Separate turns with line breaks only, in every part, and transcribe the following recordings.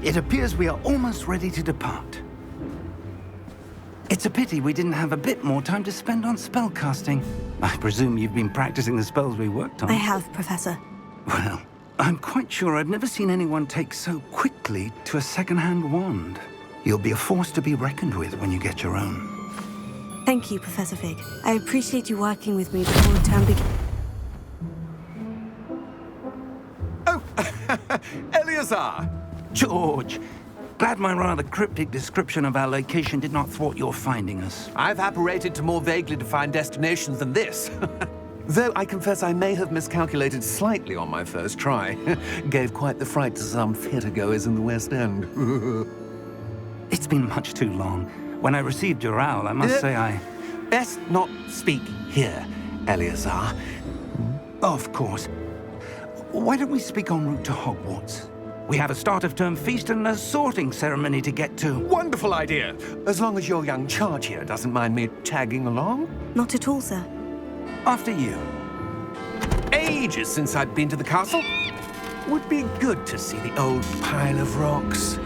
It appears we are almost ready to depart. It's a pity we didn't have a bit more time to spend on spellcasting. I presume you've been practicing the spells we worked on.
I have, Professor.
Well, I'm quite sure I've never seen anyone take so quickly to a second-hand wand. You'll be a force to be reckoned with when you get your own.
Thank you, Professor Fig. I appreciate you working with me before the term begins.
Oh, Eleazar!
George, glad my rather cryptic description of our location did not thwart your finding us.
I've apparated to more vaguely defined destinations than this. Though I confess I may have miscalculated slightly on my first try. Gave quite the fright to some theatre-goers in the West End.
It's been much too long. When I received your owl, I must say I...
Best not speak here, Eleazar.
Of course. Why don't we speak en route to Hogwarts? We have a start-of-term feast and a sorting ceremony to get to.
Wonderful idea! As long as your young charge here doesn't mind me tagging along.
Not at all, sir.
After you.
Ages since I'd been to the castle. Would be good to see the old pile of rocks.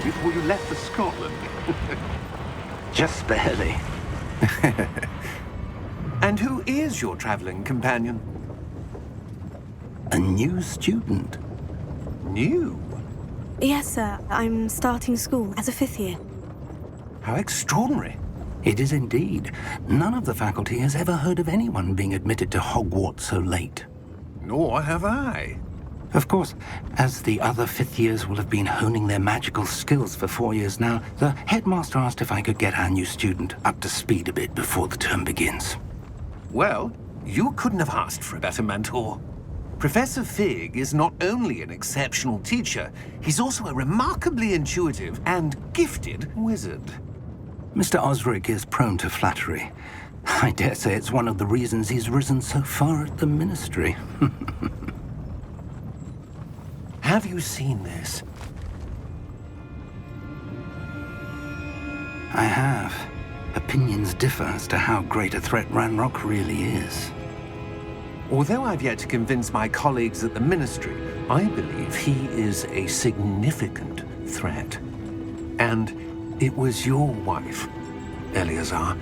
Before you left for Scotland.
Just barely.
And who is your traveling companion?
A new student.
New?
Yes, sir. I'm starting school as a 5th year.
How extraordinary.
It is indeed. None of the faculty has ever heard of anyone being admitted to Hogwarts so late.
Nor have I.
Of course, as the other 5th years will have been honing their magical skills for 4 years now, the headmaster asked if I could get our new student up to speed a bit before the term begins.
Well, you couldn't have asked for a better mentor. Professor Fig is not only an exceptional teacher, he's also a remarkably intuitive and gifted wizard.
Mr. Osric is prone to flattery. I dare say it's one of the reasons he's risen so far at the ministry.
Have you seen this?
I have. Opinions differ as to how great a threat Ranrock really is.
Although I've yet to convince my colleagues at the Ministry, I believe he is a significant threat. And it was your wife, Eleazar,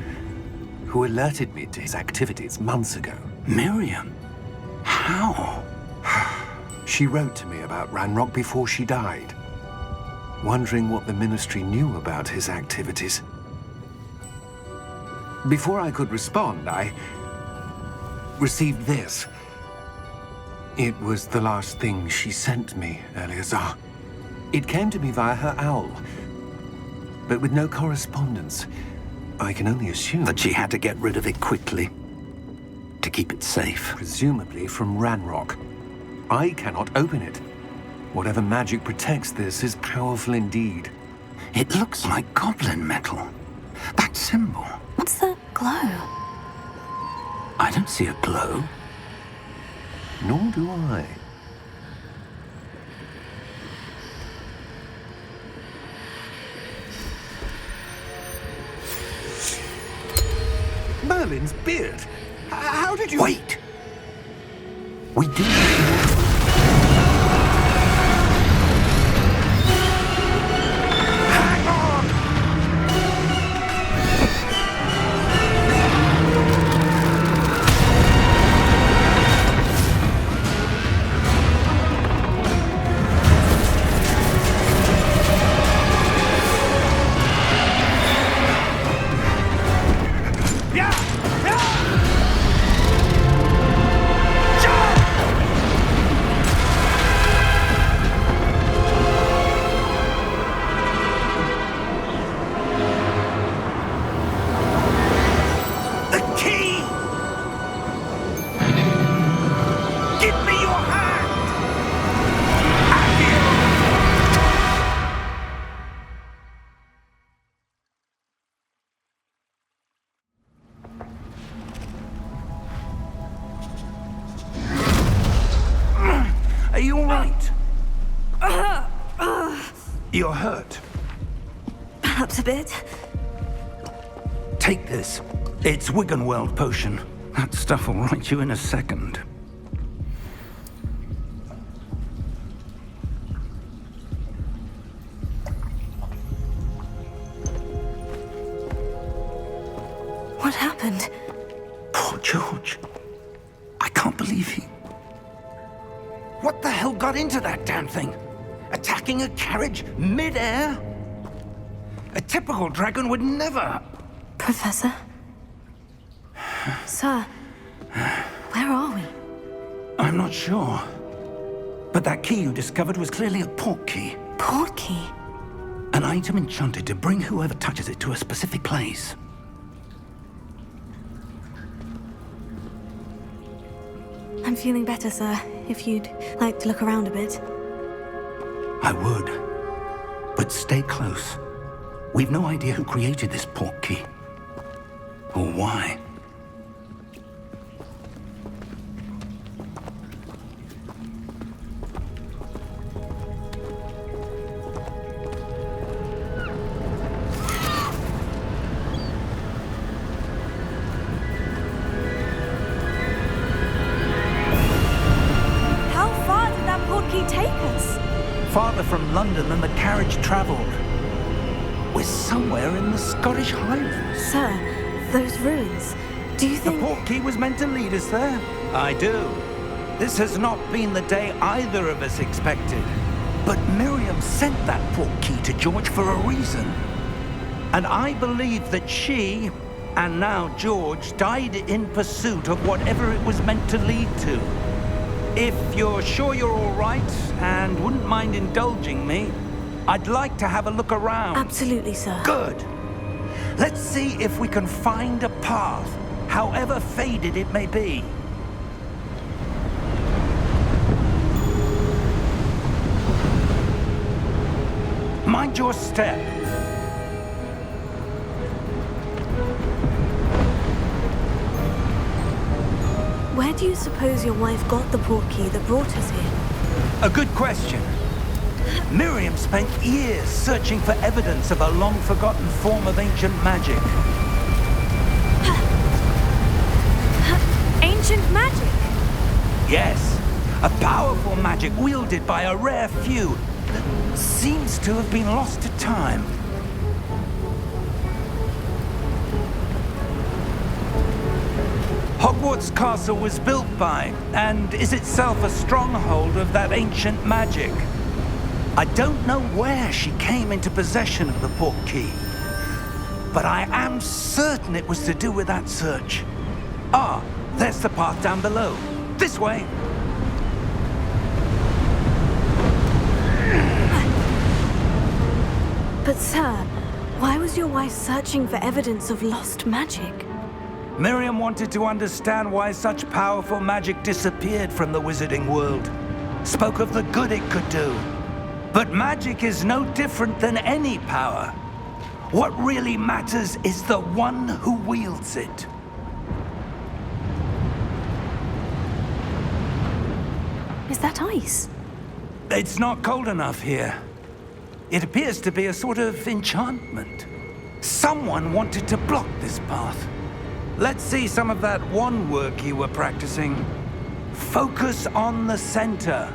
who alerted me to his activities months ago.
Miriam? How?
She wrote to me about Ranrock before she died, wondering what the Ministry knew about his activities. Before I could respond, I received this. It was the last thing she sent me, Eleazar. It came to me via her owl, but with no correspondence. I can only assume
That she had to get rid of it quickly, to keep it safe.
presumably from Ranrock. I cannot open it. Whatever magic protects this is powerful indeed.
It looks like goblin metal. That symbol.
What's that glow?
I don't see a glow.
Nor do I. Merlin's beard. How did you...
Wait! We do need more.
Hang on!
Are you all right? You're hurt.
Perhaps a bit.
Take this. It's Wiggenweld potion. That stuff will right you in a second.
What happened?
Poor George. I can't believe he... What the hell got into that damn thing? Attacking a carriage mid-air? A typical dragon would never...
Professor? Sir, where are we?
I'm not sure. But that key you discovered was clearly a port key.
Port key?
An item enchanted to bring whoever touches it to a specific place.
I'm feeling better, sir. If you'd like to look around a bit.
I would. But stay close. We've no idea who created this port key. Or why.
How far did that port key take us?
Farther from London than the carriage traveled. We're somewhere in the Scottish Highlands.
Sir, those ruins. Do you
The
think...
port key was meant to lead us there? I do. This has not been the day either of us expected. But Miriam sent that port key to George for a reason. And I believe that she, and now George, died in pursuit of whatever it was meant to lead to. If you're sure you're all right and wouldn't mind indulging me, I'd like to have a look around.
Absolutely, sir.
Good. Let's see if we can find a path, however faded it may be. Mind your step.
Where do you suppose your wife got the port key that brought us here?
A good question. Miriam spent years searching for evidence of a long-forgotten form of ancient magic.
Ancient magic?
Yes, a powerful magic wielded by a rare few that seems to have been lost to time. Hogwarts Castle was built by, and is itself a stronghold of that ancient magic. I don't know where she came into possession of the port key, but I am certain it was to do with that search. Ah, there's the path down below. This way.
But sir, why was your wife searching for evidence of lost magic?
Miriam wanted to understand why such powerful magic disappeared from the wizarding world. spoke of the good it could do. But magic is no different than any power. What really matters is the one who wields it.
Is that ice?
It's not cold enough here. It appears to be a sort of enchantment. Someone wanted to block this path. Let's see some of that wand work you were practicing. Focus on the center.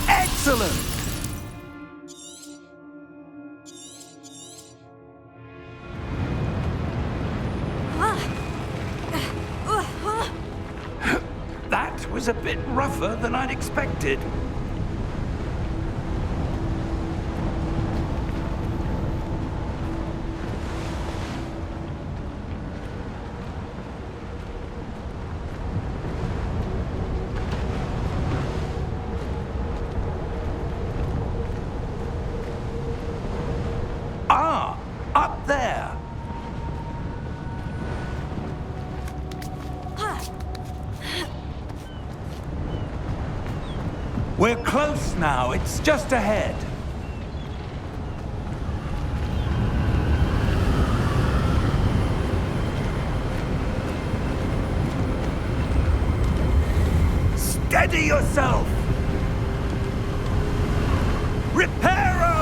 Excellent! That was a bit rougher than I'd expected. Ah, up there. We're close now. It's just ahead. Steady yourself. Reparo!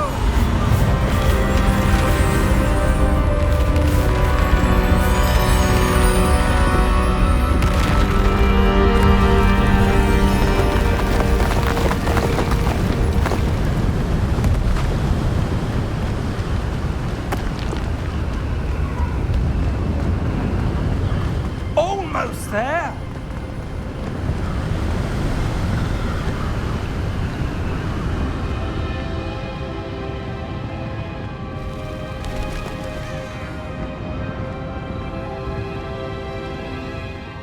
Almost there.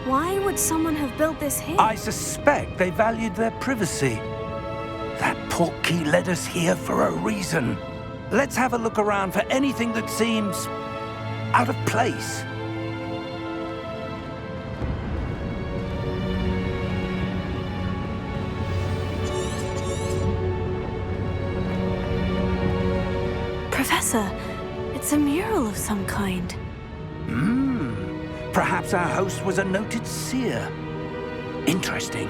Why would someone have built this here?
I suspect they valued their privacy. That portkey led us here for a reason. Let's have a look around for anything that seems out of place.
Professor, it's a mural of some kind.
Perhaps our host was a noted seer. Interesting.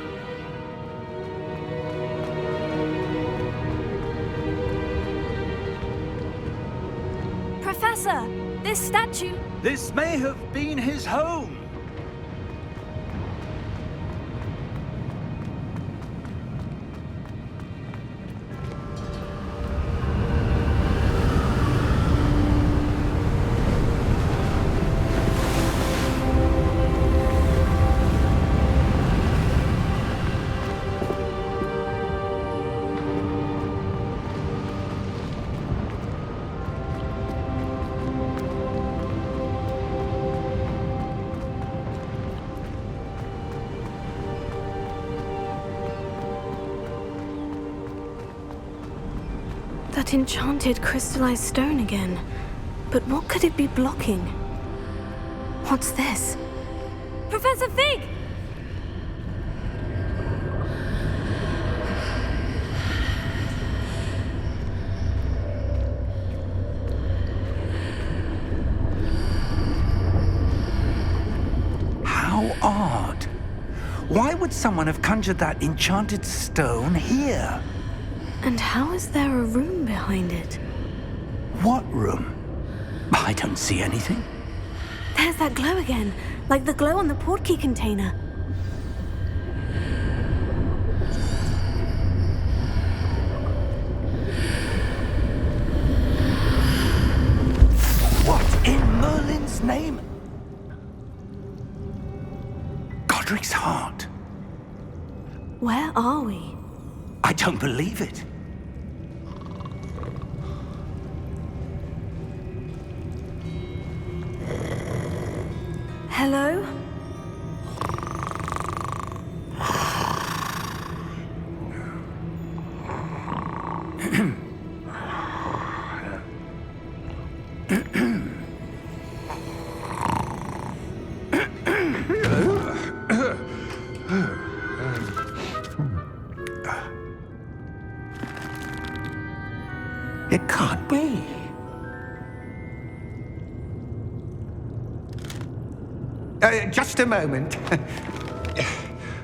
Professor, this statue...
This may have been his home.
That enchanted crystallized stone again. But what could it be blocking? What's this? Professor Fig!
How odd. Why would someone have conjured that enchanted stone here?
And how is there a room behind it?
What room? I don't see anything.
There's that glow again, like the glow on the portkey container.
What in Merlin's name? Godric's heart.
Where are we?
I don't believe it.
Hello?
It can't be. Just a moment.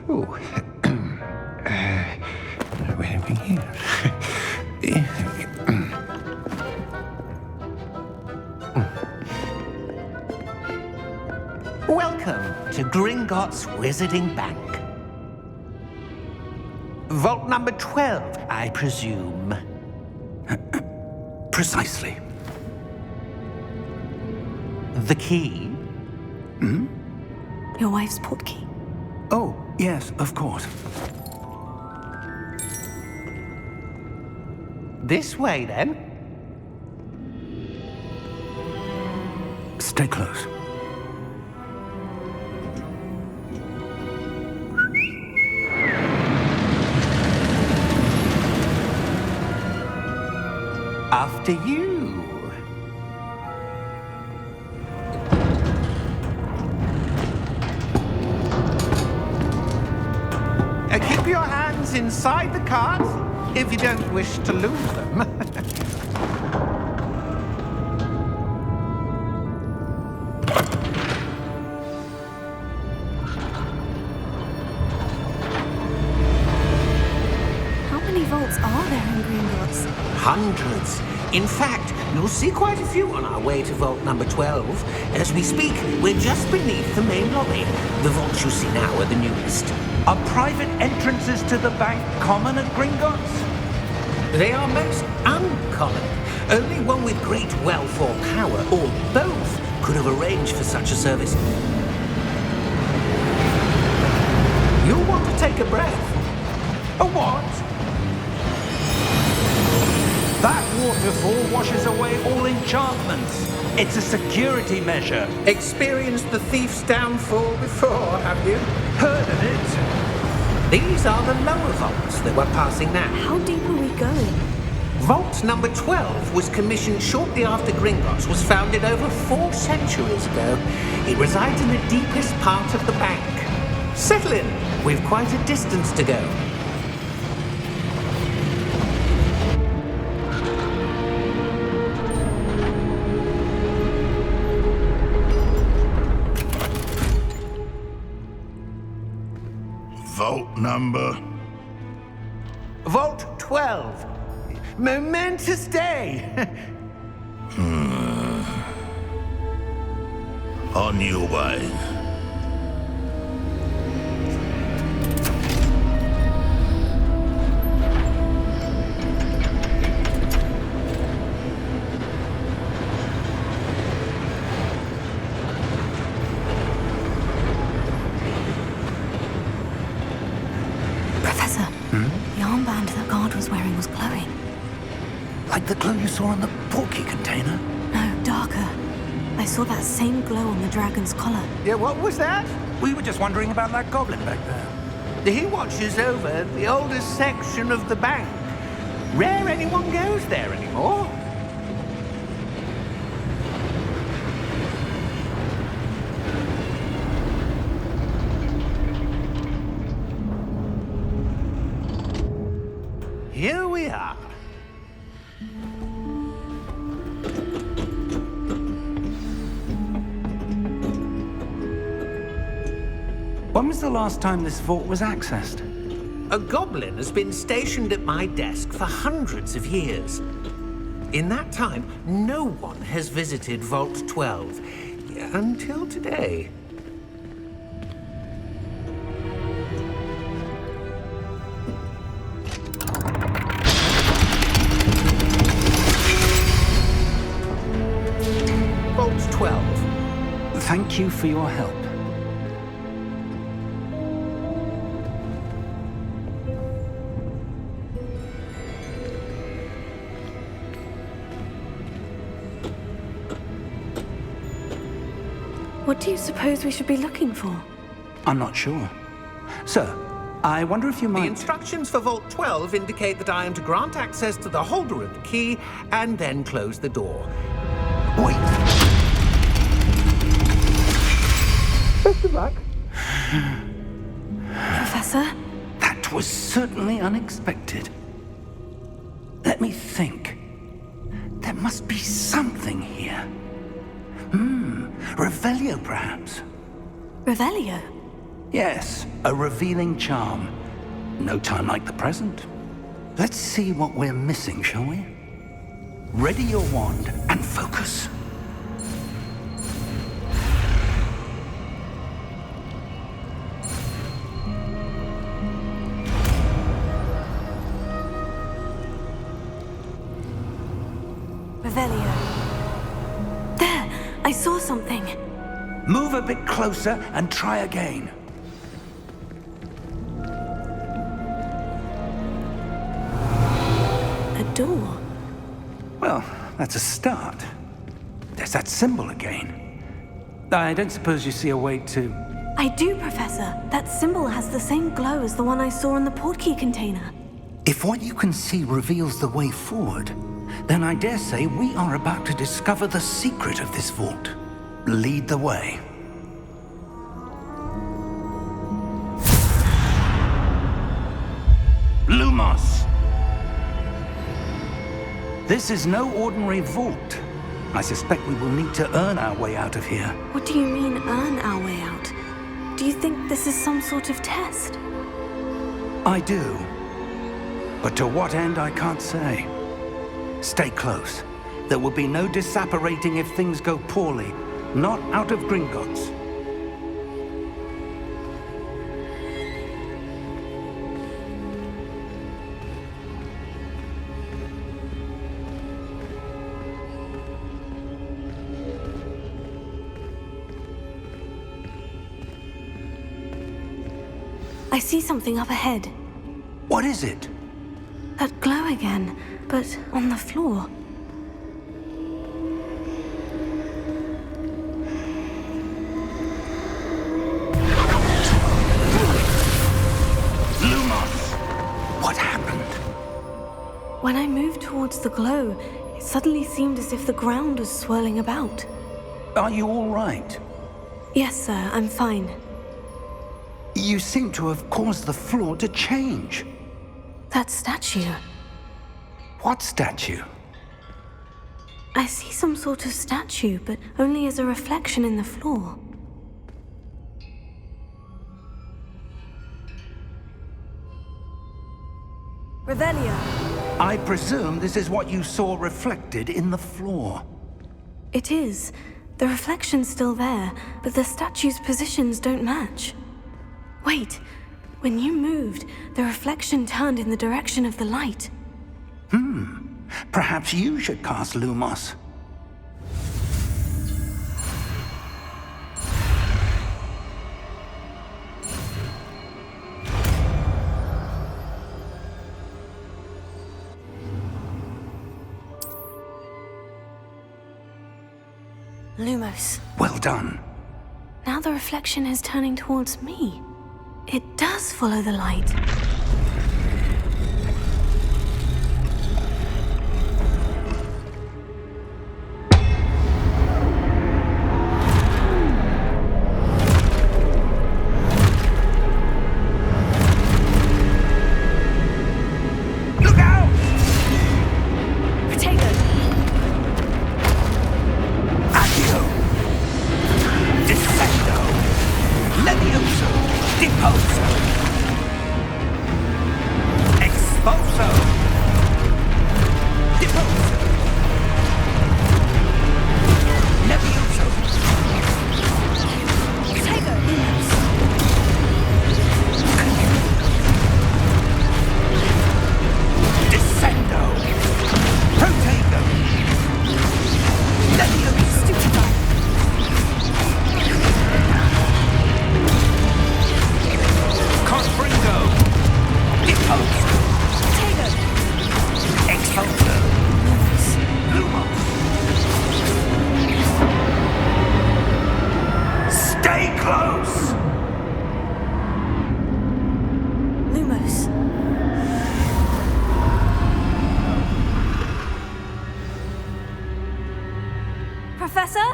Ooh. Where are we here?
Welcome to Gringotts Wizarding Bank. Vault number 12, I presume.
Precisely.
The key?
Your wife's portkey.
Oh, yes, of course.
This way, then.
Stay close.
After you. Keep your hands inside the cart if you don't wish to lose them.
How many vaults are there in Gringotts?
Hundreds. In fact, you'll see quite a few on our way to vault number 12. As we speak, we're just beneath the main lobby. The vaults you see now are the newest.
Are private entrances to the bank common at Gringotts?
They are most uncommon. Only one with great wealth or power, or both, could have arranged for such a service. You'll want to take a breath.
A what? That waterfall washes away all enchantments. It's a security measure.
Experienced the thief's downfall before, have you?
Heard of it?
These are the lower vaults that we're passing now.
How deep are we going?
Vault number 12 was commissioned shortly after Gringotts was founded over 4 centuries ago. It resides in the deepest part of the bank. Settle in. We've quite a distance to go.
Vault number?
Vault 12. Momentous day.
On your way.
Professor, the armband that guard was wearing was glowing.
Like the glow you saw on the portkey container?
No, darker. I saw that same glow on the dragon's collar.
Yeah, what was that?
We were just wondering about that goblin back there.
He watches over the oldest section of the bank. Rare anyone goes there anymore. Here we are.
When was the last time this vault was accessed?
A goblin has been stationed at my desk for hundreds of years. In that time, no one has visited Vault 12 until today. Vault 12.
Thank you for your help.
What do you suppose we should be looking for?
I'm not sure. Sir, I wonder if you
The
might...
instructions for Vault 12 indicate that I am to grant access to the holder of the key and then close the door.
Wait.
Best of luck.
Professor?
That was certainly unexpected. Let me think. must be something here. Revelio, perhaps?
Revelio?
Yes, a revealing charm. No time like the present. Let's see what we're missing, shall we? Ready your wand and focus.
Revelio. There! I saw something.
Move a bit closer and try again.
A door.
Well, that's a start. There's that symbol again. I don't suppose you see a way to...
I do, Professor. That symbol has the same glow as the one I saw in the portkey container.
If what you can see reveals the way forward, then I dare say we are about to discover the secret of this vault. Lead the way. Lumos! This is no ordinary vault. I suspect we will need to earn our way out of here.
What do you mean, earn our way out? Do you think this is some sort of test?
I do. But to what end, I can't say. Stay close. There will be no disapparating if things go poorly. Not out of Gringotts.
I see something up ahead.
What is it?
That glow again, but on the floor.
Lumos! What happened?
When I moved towards the glow, it suddenly seemed as if the ground was swirling about.
Are you all right?
Yes, sir, I'm fine.
You seem to have caused the floor to change.
That statue.
What statue?
I see some sort of statue, but only as a reflection in the floor. Revelio.
I presume this is what you saw reflected in the floor.
It is. The reflection's still there, but the statue's positions don't match. Wait. When you moved, the reflection turned in the direction of the light.
Perhaps you should cast Lumos.
Lumos.
Well done.
Now the reflection is turning towards me. It does follow the light.
Look out!
Potato!
Accio! Descendo! Levioso! Deposo! Exposo! Deposo! Levioso!
Potato!
Descendo! Protego! Levioso!
Stupefy!
Confringo! Deposo!
Potato!
Exposo!
Lumos.
Lumos! Stay close!
Lumos. Professor?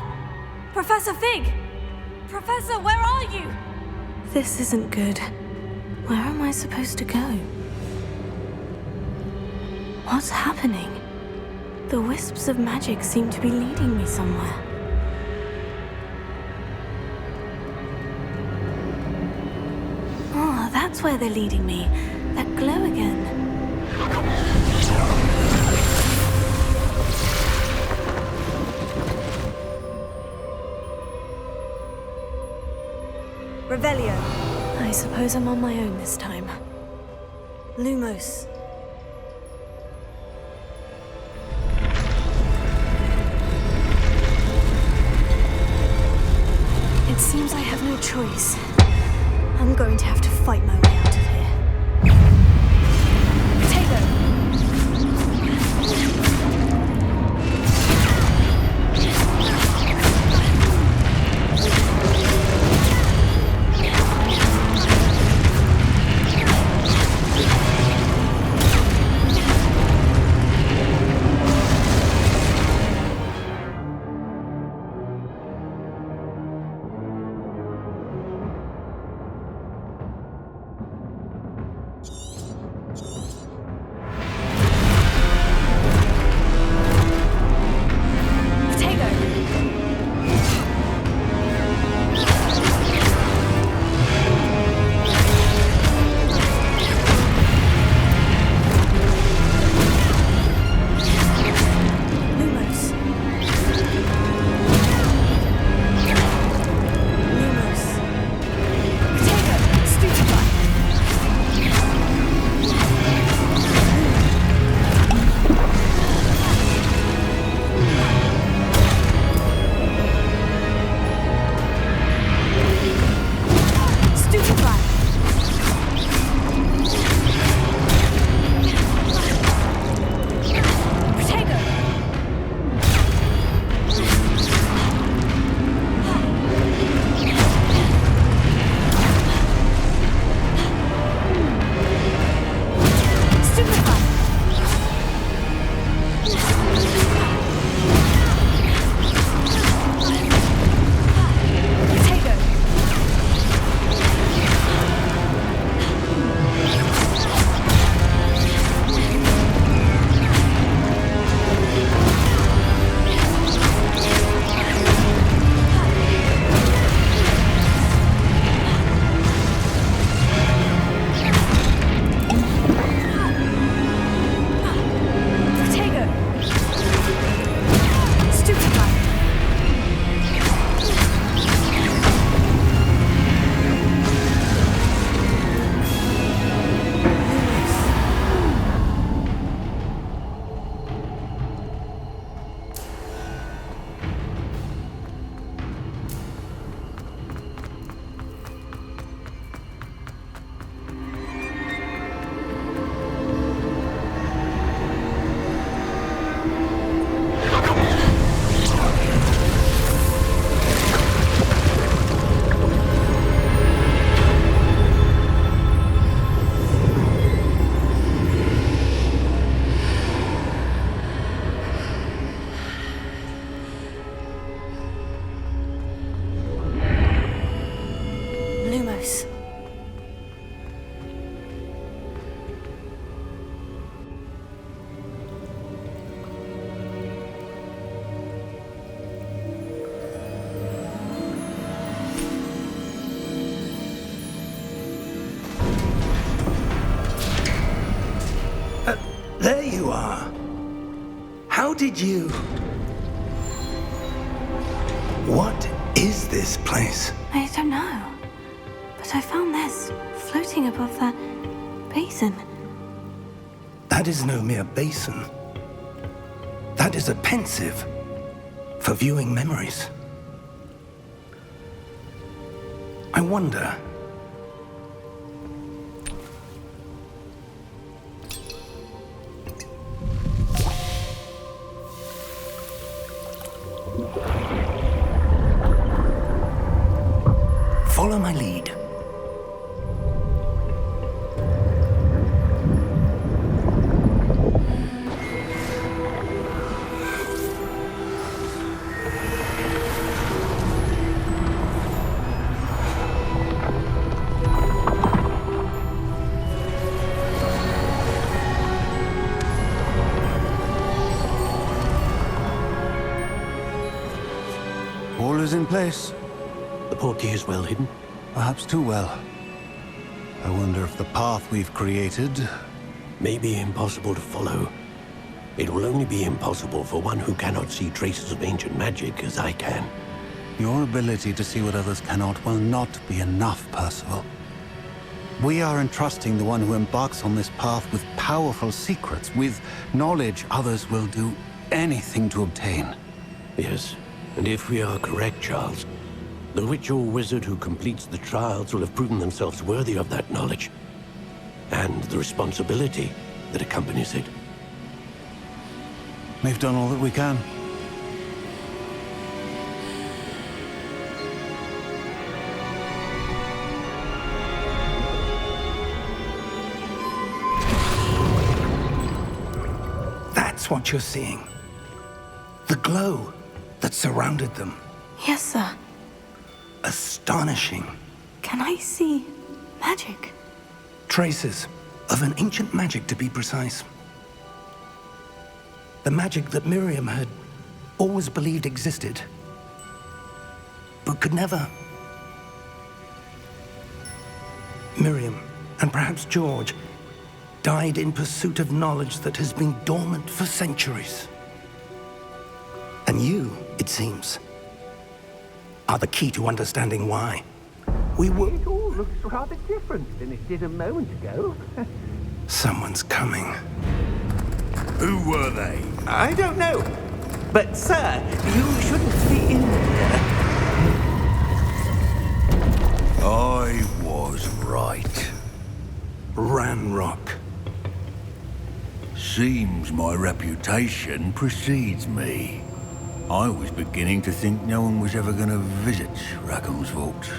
Professor Fig! Professor, where are you? This isn't good. Where am I supposed to go? What's happening? The wisps of magic seem to be leading me somewhere. Oh, that's where they're leading me. That glow again.
Revelio.
I suppose I'm on my own this time.
Lumos.
It seems I have no choice. I'm going to have to fight my way out of here. Lumos.
There you are. How did you... What is this place?
I don't know. But I found this floating above that basin.
That is no mere basin. That is a pensive for viewing memories. I wonder... Follow my lead.
All is in place.
The portkey is well hidden.
Perhaps too well. I wonder if the path we've created...
May be impossible to follow. It will only be impossible for one who cannot see traces of ancient magic as I can.
Your ability to see what others cannot will not be enough, Percival. We are entrusting the one who embarks on this path with powerful secrets, with knowledge others will do anything to obtain.
Yes, and if we are correct, Charles, the witch or wizard who completes the trials will have proven themselves worthy of that knowledge, and the responsibility that accompanies it.
We've done all that we can.
That's what you're seeing. The glow that surrounded them.
Yes, sir.
Astonishing.
Can I see magic?
Traces of an ancient magic, to be precise. The magic that Miriam had always believed existed, but could never. Miriam, and perhaps George, died in pursuit of knowledge that has been dormant for centuries. And you, it seems, are the key to understanding why.
It all looks rather different than it did a moment ago.
Someone's coming.
Who were they?
I don't know. But, sir, you shouldn't be in here.
I was right.
Ranrock.
Seems my reputation precedes me. I was beginning to think no one was ever going to visit Rackham's vault.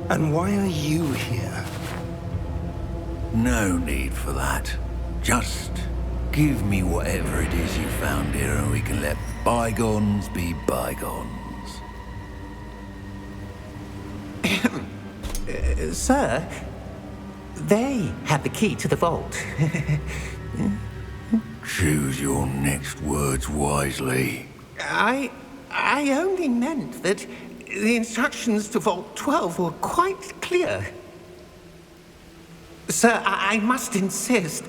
And why are you here?
No need for that. Just give me whatever it is you found here and we can let bygones be bygones.
Sir, they had the key to the vault.
Choose your next words wisely.
I only meant that the instructions to Vault 12 were quite clear. Sir, I must insist.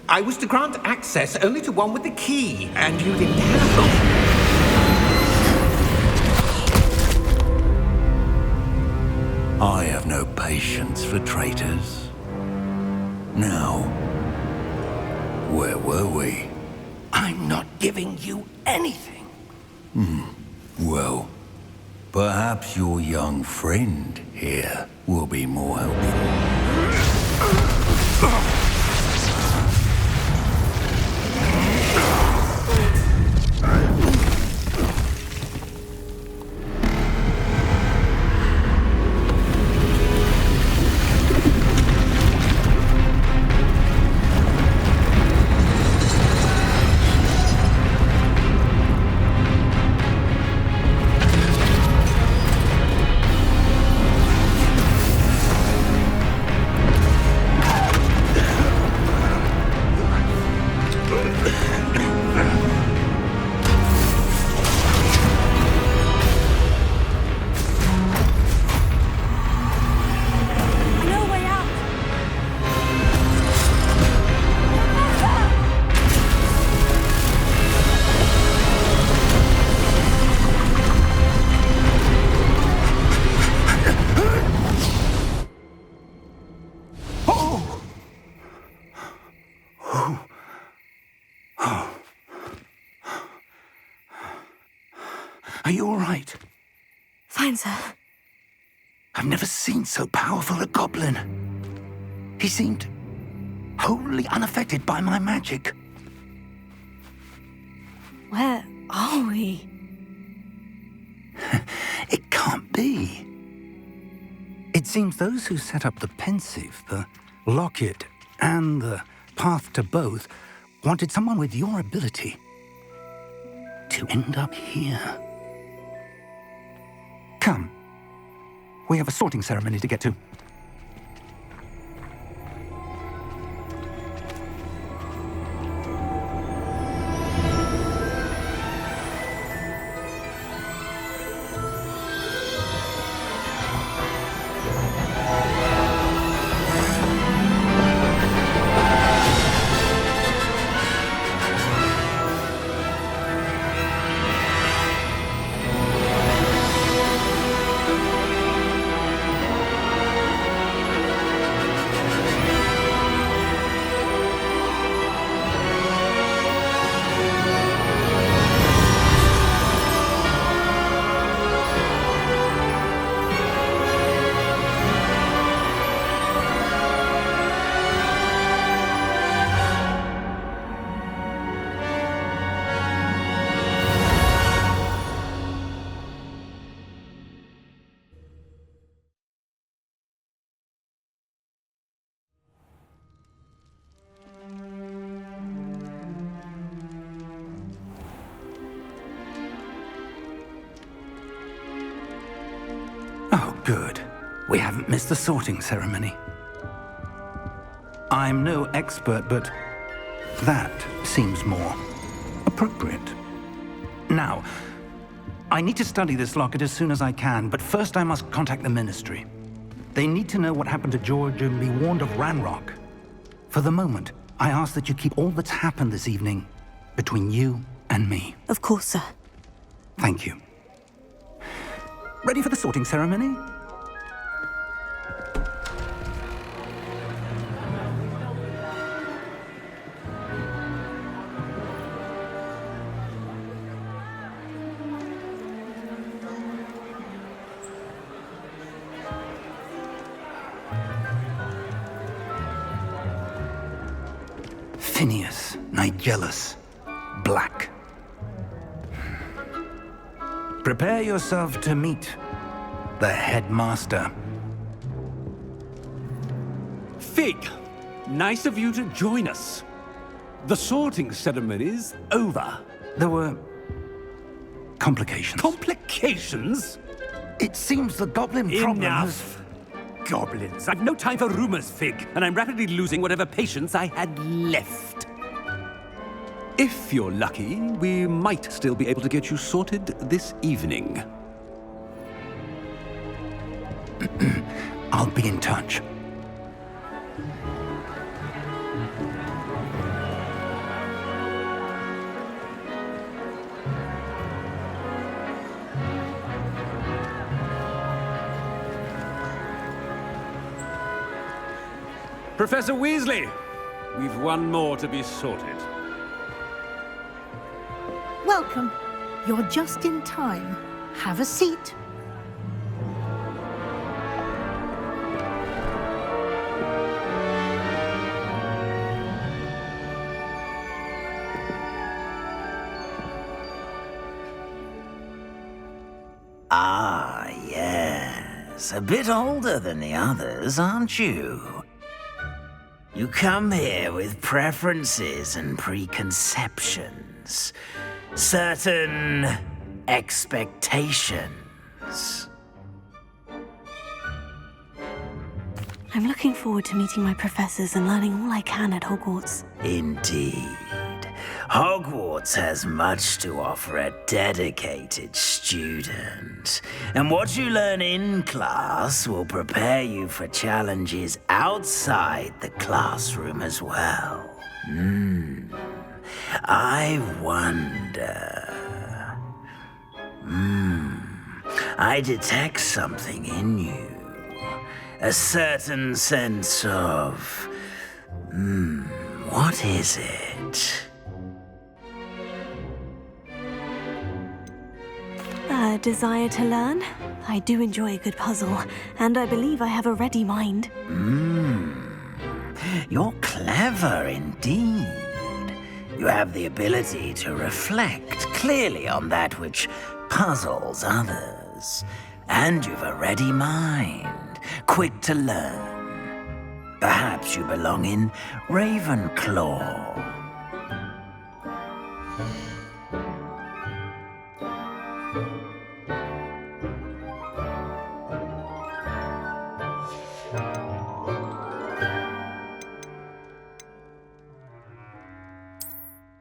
I was to grant access only to one with the key, and you didn't have
I have no patience for traitors. Now, where were we?
I'm not giving you anything.
Well, perhaps your young friend here will be more helpful.
Are you all right?
Fine, sir.
I've never seen so powerful a goblin. He seemed wholly unaffected by my magic.
Where are we?
It can't be. It seems those who set up the pensive, the locket, and the path to both wanted someone with your ability to end up here. Come. We have a sorting ceremony to get to. Good. We haven't missed the sorting ceremony. I'm no expert, but that seems more appropriate. Now, I need to study this locket as soon as I can, but first I must contact the Ministry. They need to know what happened to George and be warned of Ranrock. For the moment, I ask that you keep all that's happened this evening between you and me.
Of course, sir.
Thank you. Ready for the sorting ceremony? Phineas, Nigellus, Black. Prepare yourself to meet the headmaster.
Fig, nice of you to join us. The sorting ceremony's over.
There were complications.
Complications?
It seems the goblin problem
Enough. Goblins. I've no time for rumors, Fig, and I'm rapidly losing whatever patience I had left. If you're lucky, we might still be able to get you sorted this evening.
I'll be in touch.
Professor Weasley, we've one more to be sorted.
Welcome. You're just in time. Have a seat.
Ah, yes. A bit older than the others, aren't you? You come here with preferences and preconceptions. Certain expectations.
I'm looking forward to meeting my professors and learning all I can at Hogwarts.
Indeed. Hogwarts has much to offer a dedicated student. And what you learn in class will prepare you for challenges outside the classroom as well. I wonder... I detect something in you. A certain sense of... what is it?
A desire to learn? I do enjoy a good puzzle, and I believe I have a ready mind.
You're clever indeed. You have the ability to reflect clearly on that which puzzles others. And you've a ready mind, quick to learn. Perhaps you belong in Ravenclaw.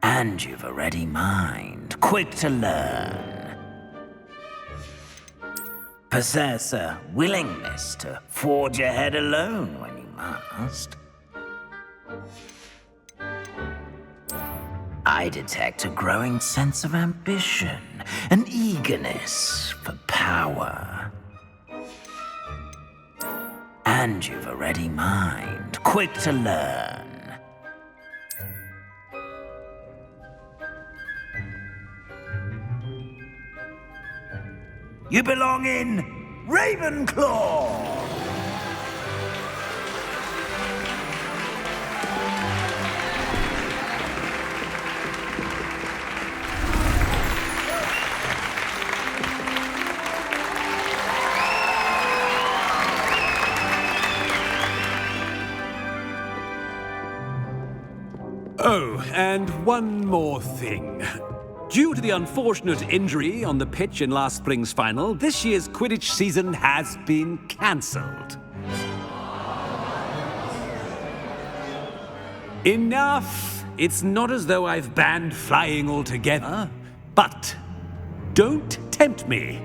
And you've a ready mind, quick to learn. Possess a willingness to forge ahead alone when you must. I detect a growing sense of ambition, an eagerness for power. And you've a ready mind, quick to learn. You belong in Ravenclaw!
Oh, and one more thing. Due to the unfortunate injury on the pitch in last spring's final, this year's Quidditch season has been cancelled. Enough! It's not as though I've banned flying altogether, but don't tempt me.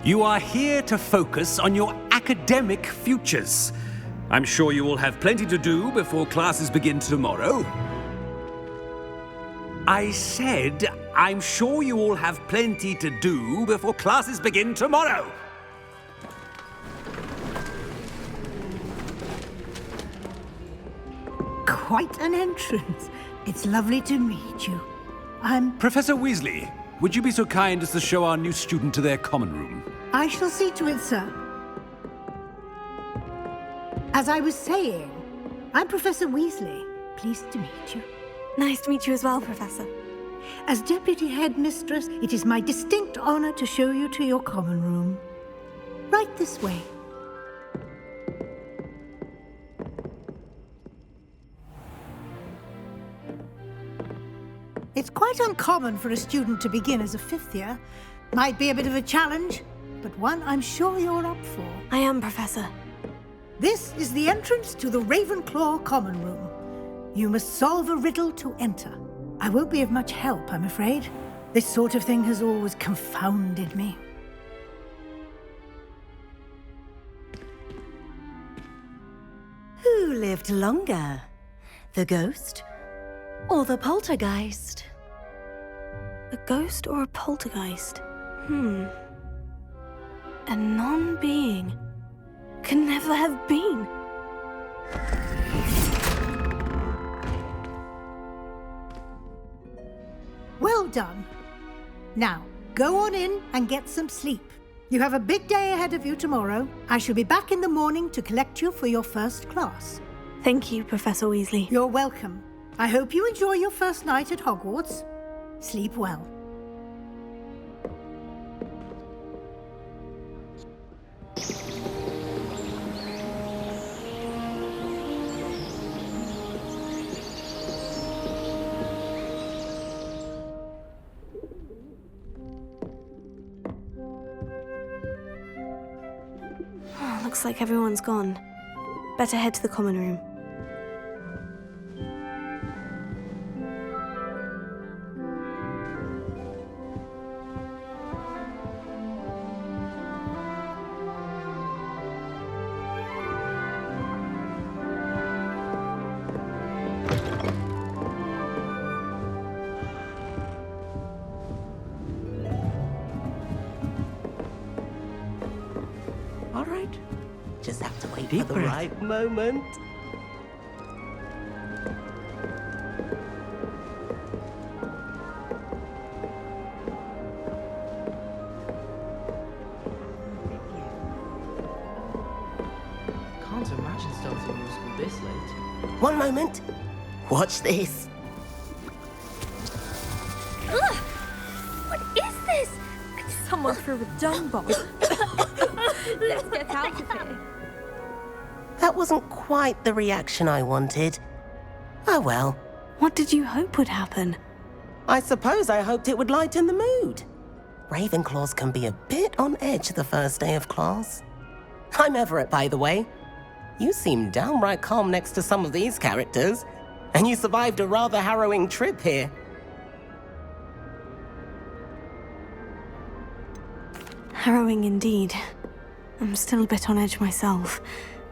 You are here to focus on your academic futures. I'm sure you will have plenty to do before classes begin tomorrow. I said, I'm sure you all have plenty to do before classes begin tomorrow.
Quite an entrance. It's lovely to meet you.
Professor Weasley, would you be so kind as to show our new student to their common room?
I shall see to it, sir. As I was saying, I'm Professor Weasley. Pleased to meet you.
Nice to meet you as well, Professor.
As Deputy Headmistress, it is my distinct honor to show you to your common room. Right this way. It's quite uncommon for a student to begin as a fifth year. Might be a bit of a challenge, but one I'm sure you're up for.
I am, Professor.
This is the entrance to the Ravenclaw common room. You must solve a riddle to enter. I won't be of much help, I'm afraid. This sort of thing has always confounded me.
Who lived longer? The ghost or the poltergeist?
A ghost or a poltergeist? A non-being can never have been.
Well done. Now, go on in and get some sleep. You have a big day ahead of you tomorrow. I shall be back in the morning to collect you for your first class.
Thank you, Professor Weasley.
You're welcome. I hope you enjoy your first night at Hogwarts. Sleep well.
Looks like everyone's gone. Better head to the common room.
All right. Just have to wait
Deep
for the
breath.
right moment.
Can't imagine starting new school this late.
One moment. Watch this.
Ugh! What is this? Someone threw a dung bomb. Let's get out of here.
That wasn't quite the reaction I wanted. Oh well.
What did you hope would happen?
I suppose I hoped it would lighten the mood. Ravenclaws can be a bit on edge the first day of class. I'm Everett, by the way. You seem downright calm next to some of these characters, and you survived a rather harrowing trip here.
Harrowing indeed. I'm still a bit on edge myself,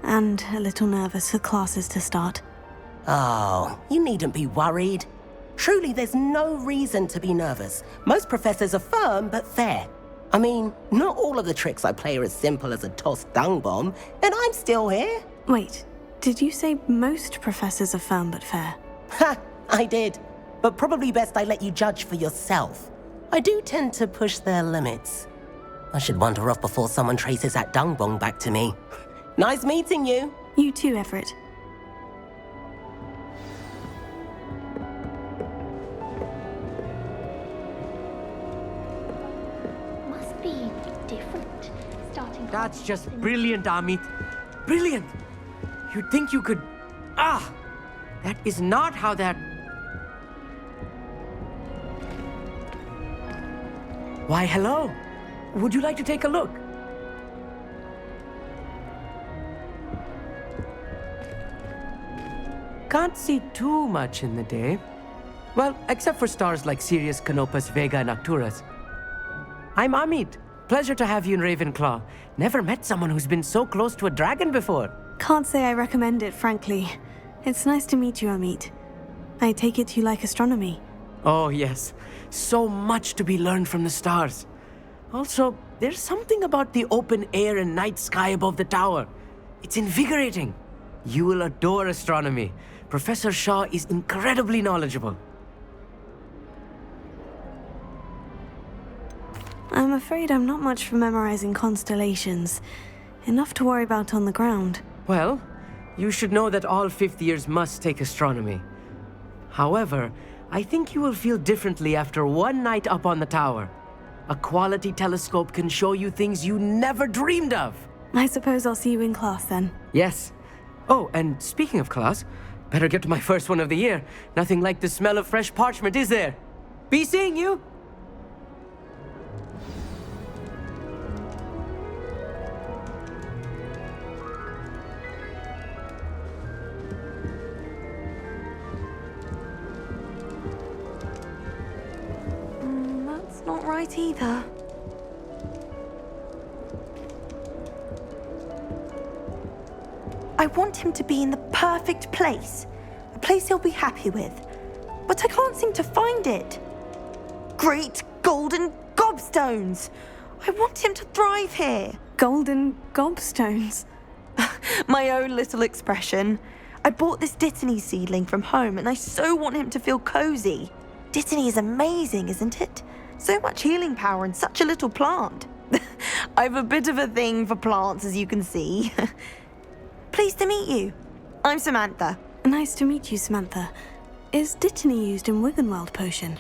and a little nervous for classes to start.
Oh, you needn't be worried. Truly, there's no reason to be nervous. Most professors are firm but fair. I mean, not all of the tricks I play are as simple as a tossed dung bomb, and I'm still here.
Wait, did you say most professors are firm but fair?
Ha, I did. But probably best I let you judge for yourself. I do tend to push their limits. I should wander off before someone traces that dung bomb back to me. Nice meeting you.
You too, Everett.
Must be different. Starting.
That's just brilliant, Amit. Brilliant! You'd think you could... Ah! That is not how that... Why, hello. Would you like to take a look? Can't see too much in the day. Well, except for stars like Sirius, Canopus, Vega, and Arcturus. I'm Amit. Pleasure to have you in Ravenclaw. Never met someone who's been so close to a dragon before.
Can't say I recommend it, frankly. It's nice to meet you, Amit. I take it you like astronomy.
Oh, yes. So much to be learned from the stars. Also, there's something about the open air and night sky above the tower. It's invigorating. You will adore astronomy. Professor Shaw is incredibly knowledgeable.
I'm afraid I'm not much for memorizing constellations. Enough to worry about on the ground.
Well, you should know that all fifth years must take astronomy. However, I think you will feel differently after one night up on the tower. A quality telescope can show you things you never dreamed of.
I suppose I'll see you in class then.
Yes. Oh, and speaking of class, better get to my first one of the year. Nothing like the smell of fresh parchment, is there? Be seeing you!
That's not right either.
I want him to be in the perfect place. A place he'll be happy with. But I can't seem to find it. Great golden gobstones! I want him to thrive here.
Golden gobstones?
My own little expression. I bought this Dittany seedling from home and I so want him to feel cozy. Dittany is amazing, isn't it? So much healing power in such a little plant. I've a bit of a thing for plants, as you can see. Pleased to meet you. I'm Samantha.
Nice to meet you, Samantha. Is Dittany used in Wiggenweld potion?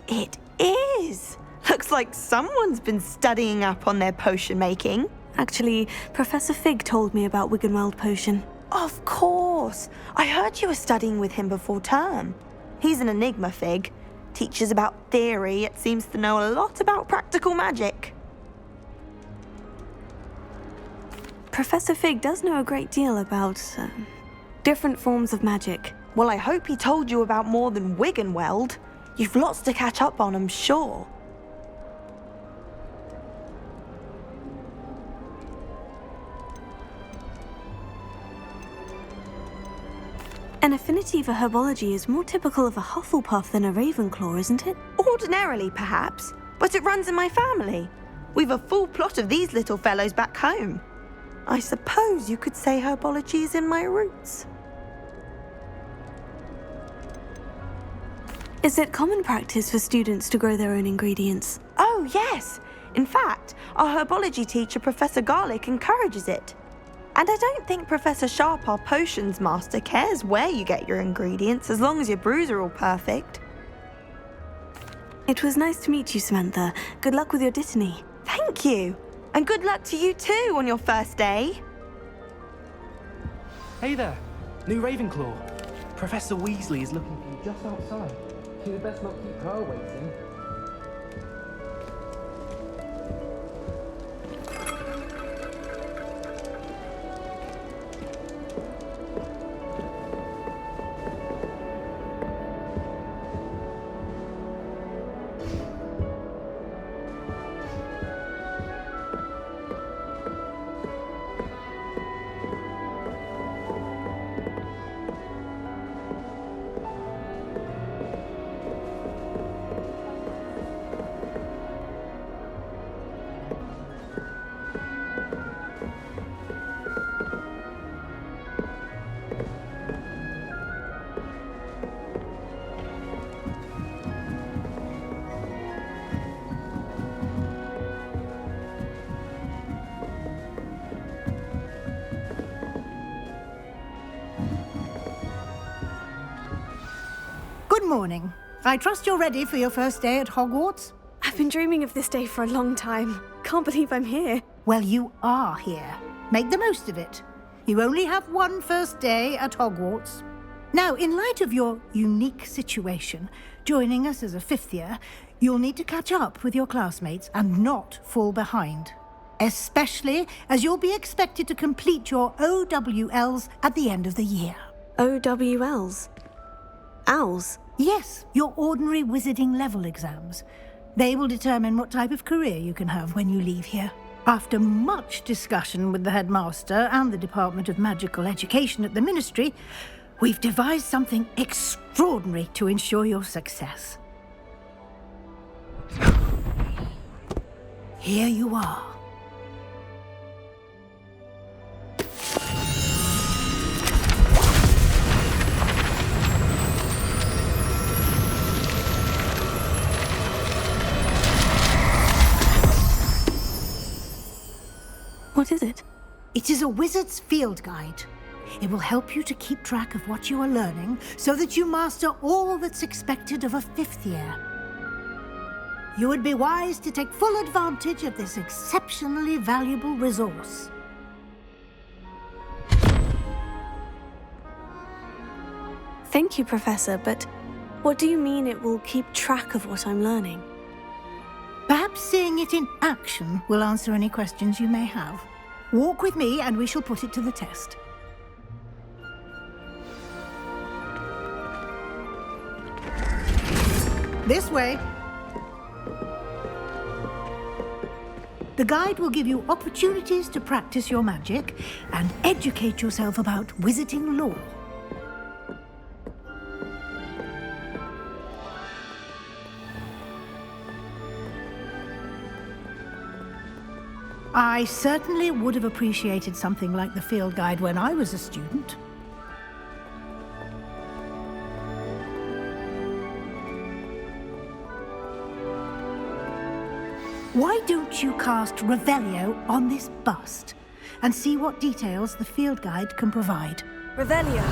It is. Looks like someone's been studying up on their potion making.
Actually, Professor Fig told me about Wiggenweld potion.
Of course. I heard you were studying with him before term. He's an enigma, Fig. Teaches about theory, yet seems to know a lot about practical magic.
Professor Fig does know a great deal about different forms of magic.
Well, I hope he told you about more than Wiggenweld. You've lots to catch up on, I'm sure.
An affinity for herbology is more typical of a Hufflepuff than a Ravenclaw, isn't it?
Ordinarily, perhaps, but it runs in my family. We've a full plot of these little fellows back home. I suppose you could say herbology is in my roots.
Is it common practice for students to grow their own ingredients?
Oh, yes. In fact, our herbology teacher, Professor Garlick, encourages it. And I don't think Professor Sharp, our potions master, cares where you get your ingredients as long as your brews are all perfect.
It was nice to meet you, Samantha. Good luck with your Dittany.
Thank you. And good luck to you too on your first day.
Hey there, new Ravenclaw. Professor Weasley is looking for you just outside. You'd best not keep her waiting.
Good morning. I trust you're ready for your first day at Hogwarts?
I've been dreaming of this day for a long time. Can't believe I'm here.
Well, you are here. Make the most of it. You only have one first day at Hogwarts. Now, in light of your unique situation, joining us as a fifth year, You'll need to catch up with your classmates and not fall behind. Especially as you'll be expected to complete your OWLs at the end of the year.
OWLs? Owls?
Yes, your ordinary wizarding level exams. They will determine what type of career you can have when you leave here. After much discussion with the headmaster and the Department of Magical Education at the Ministry, we've devised something extraordinary to ensure your success. Here you are.
What is it?
It is a wizard's field guide. It will help you to keep track of what you are learning so that you master all that's expected of a 5th year. You would be wise to take full advantage of this exceptionally valuable resource.
Thank you, Professor, but what do you mean it will keep track of what I'm learning?
Perhaps seeing it in action will answer any questions you may have. Walk with me and we shall put it to the test. This way. The guide will give you opportunities to practice your magic and educate yourself about wizarding lore. I certainly would have appreciated something like the field guide when I was a student. Why don't you cast Revelio on this bust and see what details the field guide can provide?
Revelio.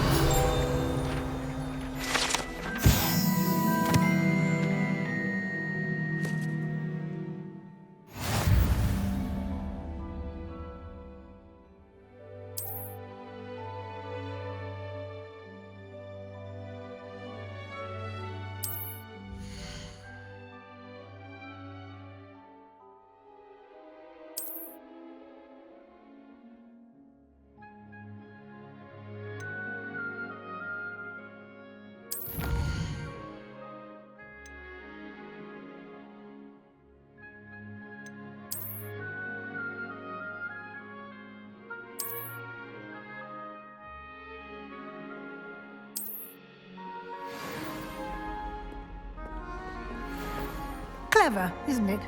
Clever, isn't it?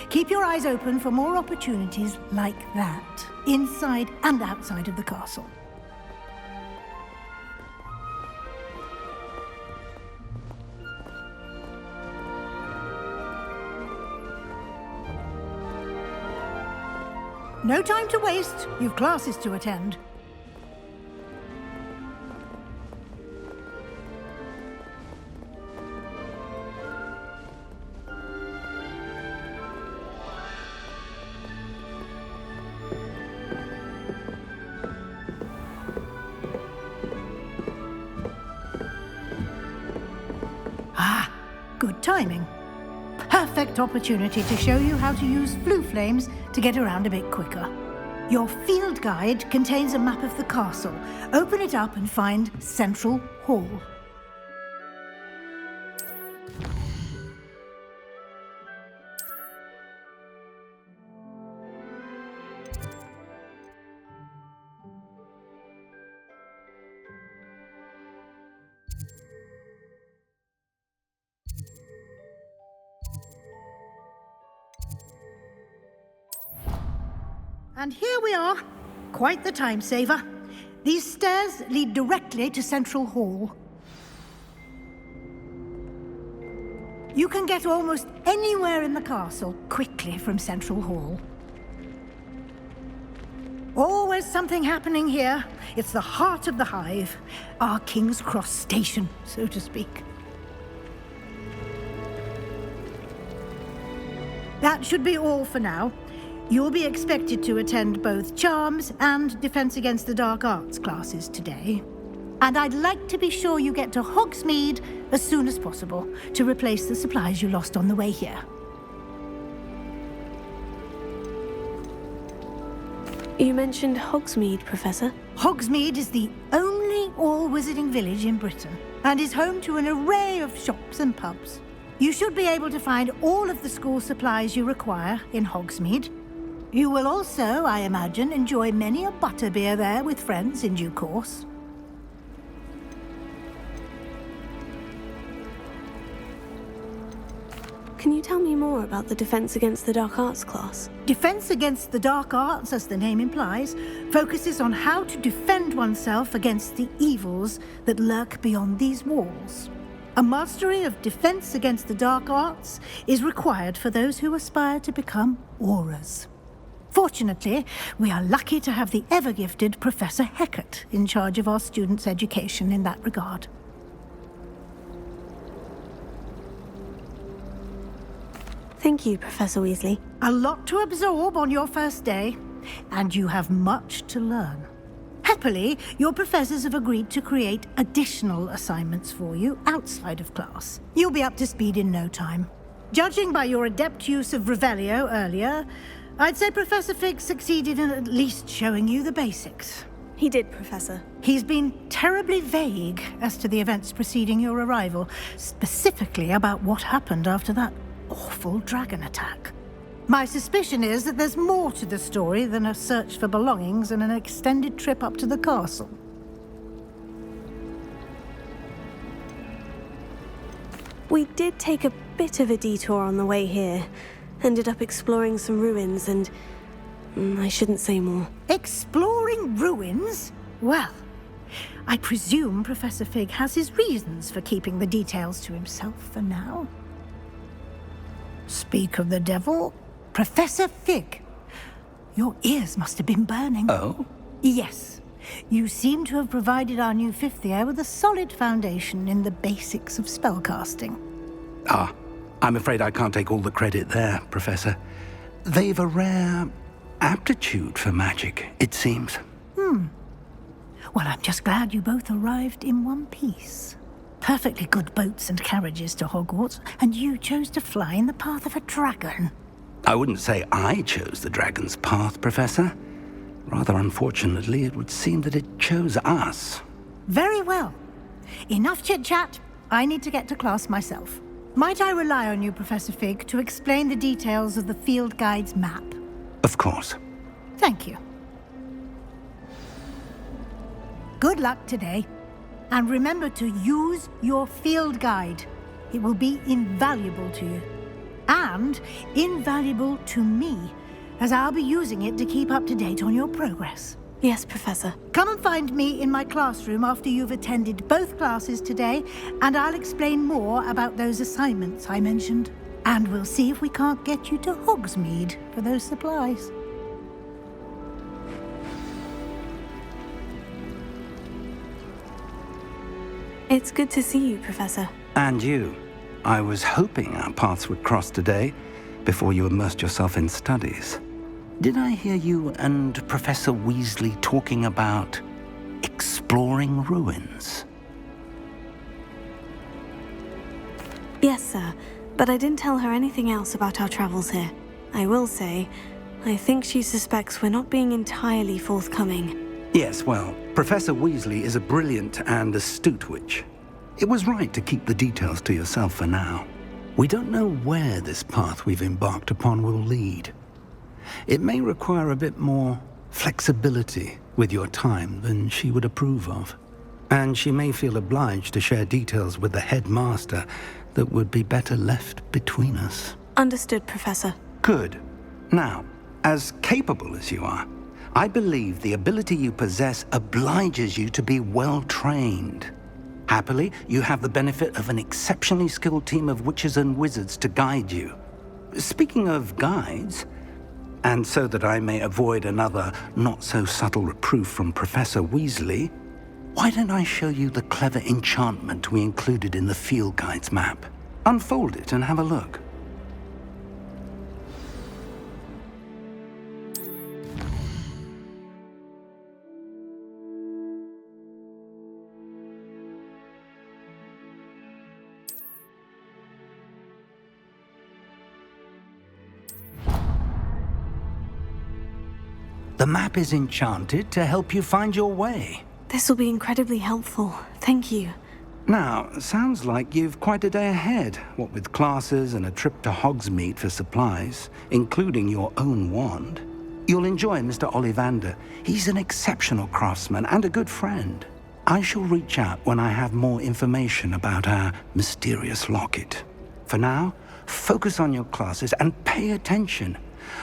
Keep your eyes open for more opportunities like that, inside and outside of the castle. No time to waste. You've classes to attend. Good timing. Perfect opportunity to show you how to use flue flames to get around a bit quicker. Your field guide contains a map of the castle. Open it up and find Central Hall. And here we are. Quite the time saver. These stairs lead directly to Central Hall. You can get almost anywhere in the castle quickly from Central Hall. Always something happening here. It's the heart of the hive. Our King's Cross station, so to speak. That should be all for now. You'll be expected to attend both Charms and Defense Against the Dark Arts classes today. And I'd like to be sure you get to Hogsmeade as soon as possible to replace the supplies you lost on the way here.
You mentioned Hogsmeade, Professor.
Hogsmeade is the only all-wizarding village in Britain and is home to an array of shops and pubs. You should be able to find all of the school supplies you require in Hogsmeade. You will also, I imagine, enjoy many a butterbeer there with friends in due course.
Can you tell me more about the Defense Against the Dark Arts class?
Defense Against the Dark Arts, as the name implies, focuses on how to defend oneself against the evils that lurk beyond these walls. A mastery of Defense Against the Dark Arts is required for those who aspire to become Aurors. Fortunately, we are lucky to have the ever-gifted Professor Hecat in charge of our students' education in that regard.
Thank you, Professor Weasley.
A lot to absorb on your first day, and you have much to learn. Happily, your professors have agreed to create additional assignments for you outside of class. You'll be up to speed in no time. Judging by your adept use of Revelio earlier, I'd say Professor Fig succeeded in at least showing you the basics.
He did, Professor.
He's been terribly vague as to the events preceding your arrival, specifically about what happened after that awful dragon attack. My suspicion is that there's more to the story than a search for belongings and an extended trip up to the castle.
We did take a bit of a detour on the way here. Ended up exploring some ruins and... I shouldn't say more.
Exploring ruins? Well, I presume Professor Fig has his reasons for keeping the details to himself for now. Speak of the devil, Professor Fig. Your ears must have been burning.
Oh?
Yes. You seem to have provided our new fifth year with a solid foundation in the basics of spellcasting.
Ah, I'm afraid I can't take all the credit there, Professor. They've a rare aptitude for magic, it seems.
Well, I'm just glad you both arrived in one piece. Perfectly good boats and carriages to Hogwarts, and you chose to fly in the path of a dragon.
I wouldn't say I chose the dragon's path, Professor. Rather unfortunately, it would seem that it chose us.
Very well. Enough chit-chat. I need to get to class myself. Might I rely on you, Professor Fig, to explain the details of the field guide's map?
Of course.
Thank you. Good luck today. And remember to use your field guide. It will be invaluable to you. And invaluable to me, as I'll be using it to keep up to date on your progress.
Yes, Professor.
Come and find me in my classroom after you've attended both classes today, and I'll explain more about those assignments I mentioned. And we'll see if we can't get you to Hogsmeade for those supplies.
It's good to see you, Professor.
And you. I was hoping our paths would cross today, before you immersed yourself in studies. Did I hear you and Professor Weasley talking about exploring ruins?
Yes, sir. But I didn't tell her anything else about our travels here. I will say, I think she suspects we're not being entirely forthcoming.
Yes, well, Professor Weasley is a brilliant and astute witch. It was right to keep the details to yourself for now. We don't know where this path we've embarked upon will lead. It may require a bit more flexibility with your time than she would approve of. And she may feel obliged to share details with the headmaster that would be better left between us.
Understood, Professor.
Good. Now, as capable as you are, I believe the ability you possess obliges you to be well-trained. Happily, you have the benefit of an exceptionally skilled team of witches and wizards to guide you. Speaking of guides, and so that I may avoid another not-so-subtle reproof from Professor Weasley, why don't I show you the clever enchantment we included in the field guide's map? Unfold it and have a look. The map is enchanted to help you find your way.
This will be incredibly helpful. Thank you.
Now, sounds like you've quite a day ahead, what with classes and a trip to Hogsmeade for supplies, including your own wand. You'll enjoy Mr. Ollivander. He's an exceptional craftsman and a good friend. I shall reach out when I have more information about our mysterious locket. For now, focus on your classes and pay attention.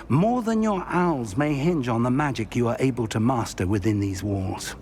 More than your owls may hinge on the magic you are able to master within these walls.